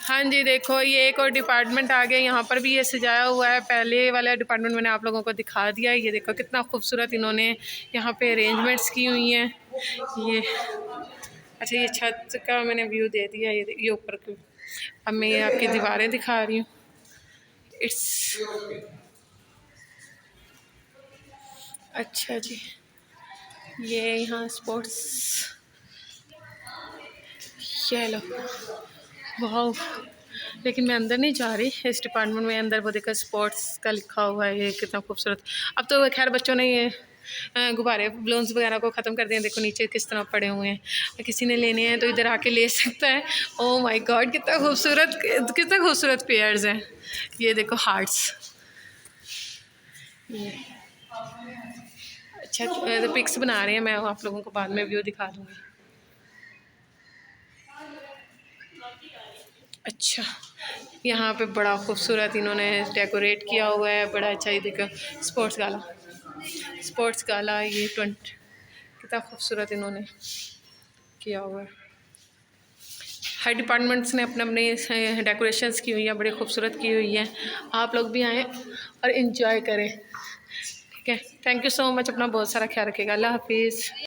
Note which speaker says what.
Speaker 1: हाँ जी, देखो ये एक और डिपार्टमेंट आ गया। यहाँ पर भी ये सजाया हुआ है। पहले वाला डिपार्टमेंट मैंने आप लोगों को दिखा दिया। ये देखो कितना खूबसूरत इन्होंने यहाँ पे अरेंजमेंट्स की हुई हैं। ये अच्छा, ये छत का मैंने व्यू दे दिया। ये ऊपर की। अब मैं ये आपकी दीवारें दिखा रही हूँ। इट्स अच्छा जी, ये यहाँ स्पोर्ट्स, ये लो, वाह। लेकिन मैं अंदर नहीं जा रही इस डिपार्टमेंट में। अंदर वो देखो स्पोर्ट्स का लिखा हुआ है। ये कितना खूबसूरत। अब तो खैर बच्चों ने ये गुब्बारे बलून्स वगैरह को ख़त्म कर दिए। देखो नीचे किस तरह पड़े हुए हैं। किसी ने लेने हैं तो इधर आके ले सकता है। ओह माय गॉड, कितना खूबसूरत पेयर्स हैं। ये देखो हार्ट्स। ये अच्छा, तो पिक्स बना रहे हैं। मैं आप लोगों को बाद में व्यू दिखा दूँगी। अच्छा, यहाँ पे बड़ा खूबसूरत इन्होंने डेकोरेट किया हुआ है। बड़ा अच्छा। ये देखो स्पोर्ट्स गाला ये 20 कितना खूबसूरत इन्होंने किया हुआ है। हर डिपार्टमेंट्स ने अपने अपने डेकोरेशंस की हुई है, बड़ी खूबसूरत की हुई है। आप लोग भी आएँ और इन्जॉय करें। ठीक है, थैंक यू सो मच। अपना बहुत सारा ख्याल रखिएगा। अल्लाह हाफिज़।